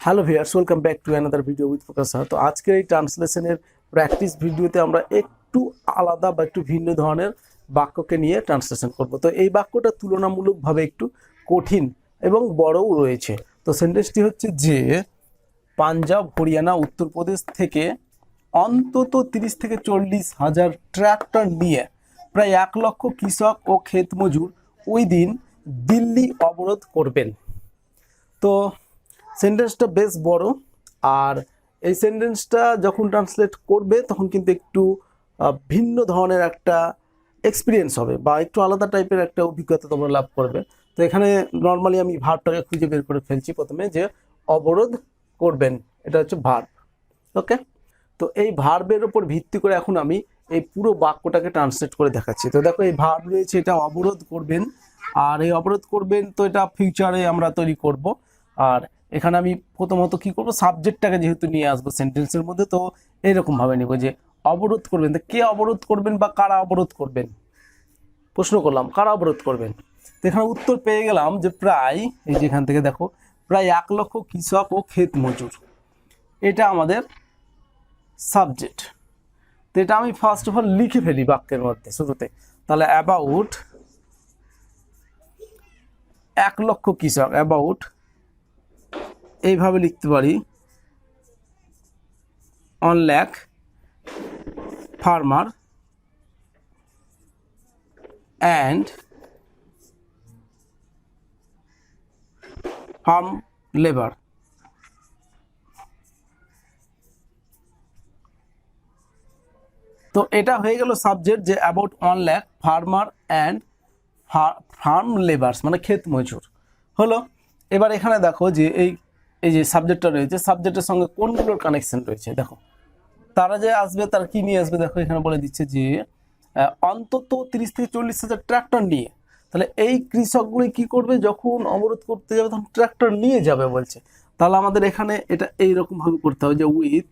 Hello viewers, welcome back to another video with focus. তো আজকের এই ট্রান্সলেশনের প্র্যাকটিস ভিডিওতে আমরা একটু আলাদা বা একটু ভিন্ন ধরনের বাক্যকে নিয়ে ট্রান্সলেশন করব। তো এই বাক্যটা তুলনামূলকভাবে একটু কঠিন এবং বড়ও রয়েছে। তো সেন্টেন্সটি হচ্ছে যে পাঞ্জাব, হরিয়ানা, উত্তরপ্রদেশ থেকে অন্তত 30 থেকে 40 হাজার ট্রাক্টর নিয়ে প্রায় 1 লক্ষ কৃষক ও ক্ষেত মজুর ওই দিন দিল্লি অবরোধ করবেন। তো সেন্টেন্সটা বেশ বড়, আর এই সেন্টেন্সটা যখন ট্রান্সলেট করবে তখন কিন্তু একটু ভিন্ন ধরনের একটা এক্সপিরিয়েন্স হবে বা একটু আলাদা টাইপের একটা অভিজ্ঞতা তোমরা লাভ করবে। তো এখানে নর্মালি আমি ভার্বটাকে খুঁজে বের করে ফেলছি প্রথমে, যে অবরোধ করবেন, এটা হচ্ছে ভার্ব। ওকে, তো এই ভার্বের উপর ভিত্তি করে এখন আমি এই পুরো বাক্যটাকে ট্রান্সলেট করে দেখাচ্ছি। তো দেখো, এই ভার্ব রয়েছে, এটা অবরোধ করবেন, আর এই অবরোধ করবেন তো এটা ফিউচারে আমরা তৈরি করব। আর এখানে আমি প্রথমত কি করব, সাবজেক্টটাকে যেহেতু নিয়ে আসবো সেন্টেন্সের মধ্যে, তো এরকম ভাবে নিব যে অবরোধ করবেন। তো কে অবরোধ করবেন বা কারা অবরোধ করবেন, প্রশ্ন করলাম কারা অবরোধ করবেন। তো এখানে উত্তর পেয়ে গেলাম যে প্রায়, এই যে এখান থেকে দেখো, প্রায় 1 লক্ষ কৃষক ও ক্ষেত মজুর, এটা আমাদের সাবজেক্ট। তো এটা আমি ফার্স্ট অফ অল লিখে ফেলি বাক্যের মধ্যে শুরুতে। তাহলে অ্যাবাউট 1 লক্ষ কৃষক, অ্যাবাউট এইভাবে লিখতে পারি 1 lakh farmer and farm labour. তো এটা হয়ে গেল সাবজেক্ট, যে about 1 lakh farmer and farm labours, মানে ক্ষেত মজুর হলো। এবার এখানে দেখো যে এই যে সাবজেক্টটা রয়েছে, সাবজেক্টের সঙ্গে কোনগুলোর কানেকশন রয়েছে। দেখো তারা যে আসবে, তারা কি নিয়ে আসবে, দেখো এখানে বলে দিচ্ছে যে অন্তত 30 থেকে 40 হাজার ট্রাক্টর নিয়ে। তাহলে এই কৃষকগুলি কি করবে, যখন অবরোধ করতে যাবে তখন ট্রাক্টর নিয়ে যাবে বলছে। তাহলে আমাদের এখানে এটা এইরকম ভাবে করতে হবে যে উইথ,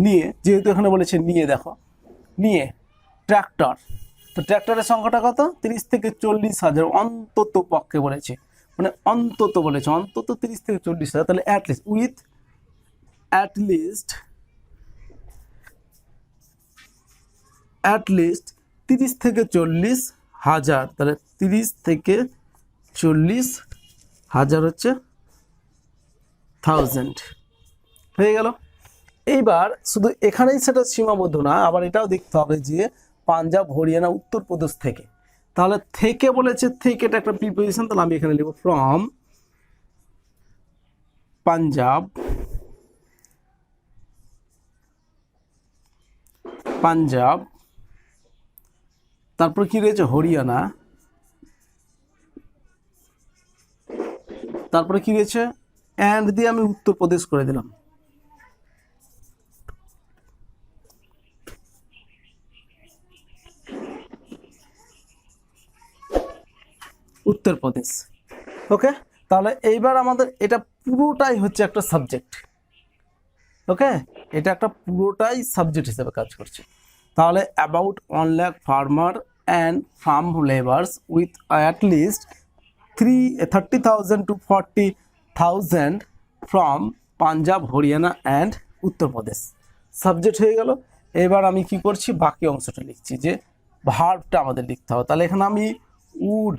নিয়ে, যেহেতু এখানে বলেছে নিয়ে, দেখো নিয়ে ট্রাক্টর, তো ট্রাক্টরের সংখ্যাটা কত, 30 থেকে 40 হাজার অন্তত পক্ষে বলেছে, মানে অন্তত বলেছে অন্তত 30 থেকে 40 হাজার। তাহলে অ্যাটলিস্ট, উইথ অ্যাটলিস্ট 30 থেকে 40 হাজার। তাহলে 30 থেকে 40 হাজার হচ্ছে 1000 হয়ে গেল। এইবার শুধু এখানেই সেটা সীমাবদ্ধ না, আবার এটাও দেখতে হবে যে পাঞ্জাব, হরিয়ানা, উত্তরপ্রদেশ থেকে। তাহলে থেকে বলেছে, থেকে এটা একটা প্রিপোজিশন, তাহলে আমি এখানে লিখব ফ্রম পাঞ্জাব, তারপর কি রয়েছে হরিয়ানা, তারপরে কি রয়েছে অ্যান্ড দিয়ে আমি উত্তরপ্রদেশ করে দিলাম। উত্তরপ্রদেশ। ওকে, তাহলে এইবার আমাদের এটা পুরোটাই হচ্ছে একটা সাবজেক্ট। ওকে, এটা একটা পুরোটাই সাবজেক্ট হিসেবে কাজ করছে। তাহলে about 1 lakh farmer and farm labours with at least 30,000 to 40,000 from Punjab, Haryana and Uttar Pradesh, subject হয়ে গেল। এবার আমি কি করছি, বাকি অংশটা লিখছি, যে ভার্বটা আমাদের লিখতে হবে। তাহলে এখানে আমি উড,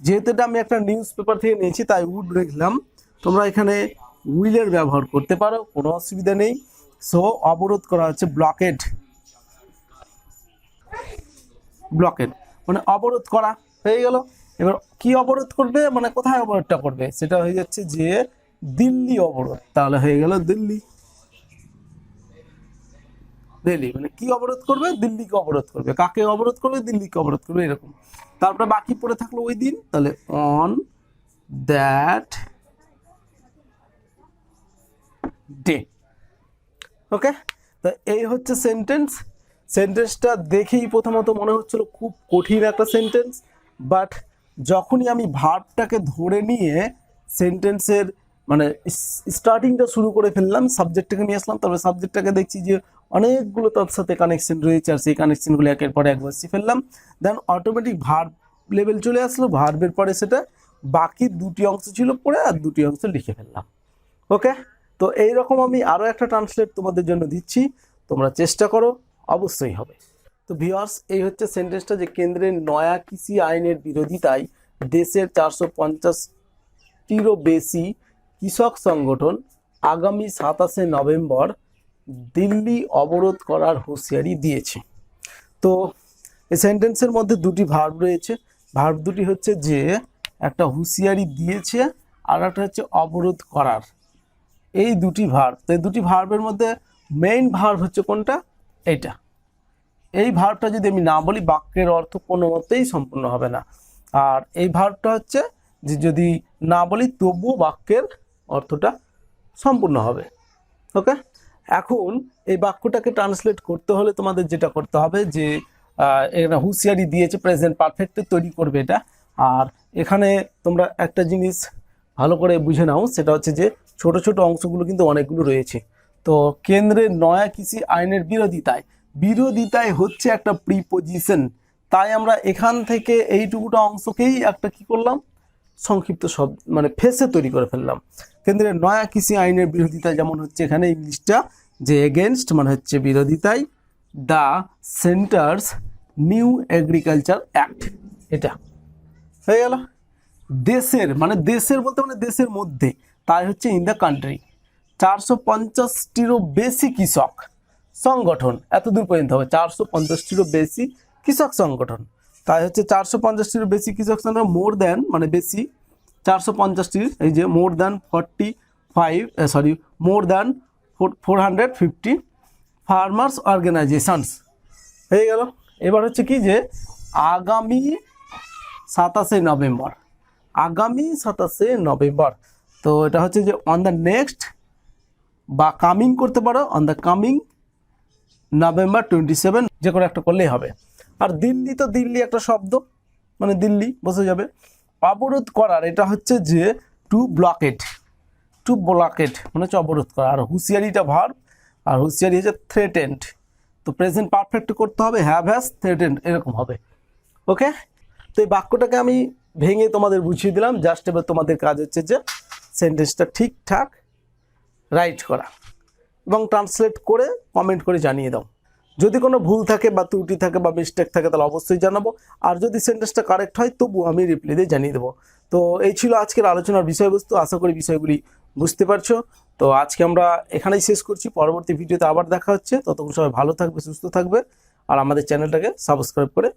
যেহেতু এটা আমি একটা নিউজ পেপার থেকে নিয়েছি তাই উড লিখলাম। তোমরা এখানে উইলের ব্যবহার করতে পারো, কোনো অসুবিধা নেই। সো অবরোধ করা হচ্ছে, ব্লকেড মানে অবরোধ করা হয়ে গেল। এবার কি অবরোধ করবে, মানে কোথায় অবরোধটা করবে, সেটা হয়ে যাচ্ছে যে দিল্লি অবরোধ। তাহলে হয়ে গেল দিল্লি, মানে কি অবরোধ করবে, দিল্লিকে অবরোধ করবে। কাকে অবরোধ করবে, দিল্লিকে অবরোধ করবে, এরকম। তারপরে বাকি পড়ে থাকলো ওই দিন, তাহলে অন দ্যাট ডে। ওকে, তো এই হচ্ছে সেন্টেন্সটা দেখেই প্রথমত মনে হচ্ছিল খুব কঠিন একটা সেন্টেন্স, বাট যখনই আমি ভার্বটাকে ধরে নিয়ে সেন্টেন্সের মানে স্টার্টিংটা শুরু করে ফেললাম, সাবজেক্টটাকে নিয়ে আসলাম, তবে সাবজেক্টটাকে দেখছি যে অনেকগুলো তার সাথে কানেকশন রয়েছে, আর সেই কানেকশনগুলো একের পরে এক বসিয়ে ফেললাম। দেন অটোমেটিক ভার্ব লেভেল চলে আসলো, ভার্বের পরে সেটা বাকি দুটি অংশ ছিল পড়ে আর দুটি অংশ লিখে ফেললাম। ওকে, তো এইরকম আমি আরও একটা ট্রান্সলেট তোমাদের জন্য দিচ্ছি, তোমরা চেষ্টা করো, অবশ্যই হবে। তো ভিউয়ার্স, এই হচ্ছে সেন্টেন্সটা যে কেন্দ্রের নয়া কৃষি আইনের বিরোধিতায় দেশের 450টিরও বেশি কৃষক সংগঠন আগামী 27শে নভেম্বর দিল্লি অবরোধ করার হুঁশিয়ারি দিয়েছে। তো এই সেন্টেন্সের মধ্যে দুটি ভার্ব রয়েছে। ভার্ব দুটি হচ্ছে যে একটা হুঁশিয়ারি দিয়েছে আর একটা হচ্ছে অবরোধ করার। এই দুটি ভার্ব, তো এই দুটি ভার্বের মধ্যে মেইন ভার্ব হচ্ছে কোনটা? এইটা। এই ভার্বটা যদি আমি না বলি বাক্যের অর্থ কোনো মতেই সম্পূর্ণ হবে না। আর এই ভার্বটা হচ্ছে যে যদি না বলি তবুও বাক্যের অর্থটা সম্পূর্ণ হবে। ওকে, এখন এই বাক্যটাকে ট্রান্সলেট করতে হলে তোমাদের যেটা করতে হবে যে এখানে হুঁশিয়ারি দিয়েছে, প্রেজেন্ট পারফেক্টে তৈরি করবে এটা। আর এখানে তোমরা একটা জিনিস ভালো করে বুঝে নাও, সেটা হচ্ছে যে ছোট ছোট অংশগুলো কিন্তু অনেকগুলো রয়েছে। তো কেন্দ্রের নয়া কৃষি আইনের বিরোধিতায়, বিরোধিতায় হচ্ছে একটা প্রিপোজিশন, তাই আমরা এখান থেকে এইটুকুটা অংশকেই একটা কি করলাম, সংক্ষিপ্ত শব্দ মানে ফেসে তৈরি করে ফেললাম। কেন্দ্রের নয়া কৃষি আইনের বিরোধিতায় যেমন হচ্ছে এখানে ইংলিশটা যে এগেনস্ট মানে হচ্ছে বিরোধিতায়, the centre's new agriculture act, এটা হয়ে গেল। দেশের মানে দেশের বলতে মানে দেশের মধ্যে, তাই হচ্ছে ইন দ্য কান্ট্রি 450টিরও বেশি কৃষক সংগঠন, এত দূর পর্যন্ত হবে 450টিরও বেশি কৃষক সংগঠন, তাই হচ্ছে 450টিরও বেশি কৃষক সংগঠন, মোর দ্যান মানে বেশি 450টির, এই যে মোর দ্যান 450 ফার্মার্স অর্গানাইজেশনস হয়ে গেল। এবার হচ্ছে কি যে আগামী 27শে নভেম্বর, আগামী 27শে নভেম্বর, তো এটা হচ্ছে যে অন দ্য নেক্সট বা কামিং করতে পারো, অন দ্য কামিং নভেম্বর 27, যে কোনো একটা করলেই হবে। আর দিল্লি, তো দিল্লি একটা শব্দ মানে দিল্লি বসে যাবে। অবরোধ করার এটা হচ্ছে যে টু ব্লকেট, টু ব্লকেট মানে হচ্ছে অবরোধ করা। আর হুঁশিয়ারিটা ভার্ব, আর হুঁশিয়ারি হচ্ছে থ্রেটেন্ড, তো প্রেজেন্ট পারফেক্ট করতে হবে, হ্যাভ হ্যাজ থ্রেটেন্ড এরকম হবে। ওকে, তো এই বাক্যটাকে আমি ভেঙে তোমাদের বুঝিয়ে দিলাম। জাস্ট এবার তোমাদের কাজ হচ্ছে যে সেন্টেন্সটা ঠিকঠাক রাইট করা এবং ট্রান্সলেট করে কমেন্ট করে জানিয়ে দাও। যদি কোনো ভুল থাকে বা ত্রুটি থাকে বা মিস্টেক থাকে তাহলে অবশ্যই জানাবো, আর যদি সেন্টেন্সটা কারেক্ট হয় তবু আমি রিপ্লাই দিয়ে জানিয়ে দেবো। তো এই ছিল আজকের আলোচনার বিষয়বস্তু, আশা করি বিষয়গুলি বুঝতে পারছো। তো আজকে আমরা এখানেই শেষ করছি, পরবর্তী ভিডিওতে আবার দেখা হচ্ছে। ততক্ষণ সবাই ভালো থাকবে, সুস্থ থাকবে, আর আমাদের চ্যানেলটাকে সাবস্ক্রাইব করে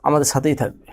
আমাদের সাথেই থাকবে।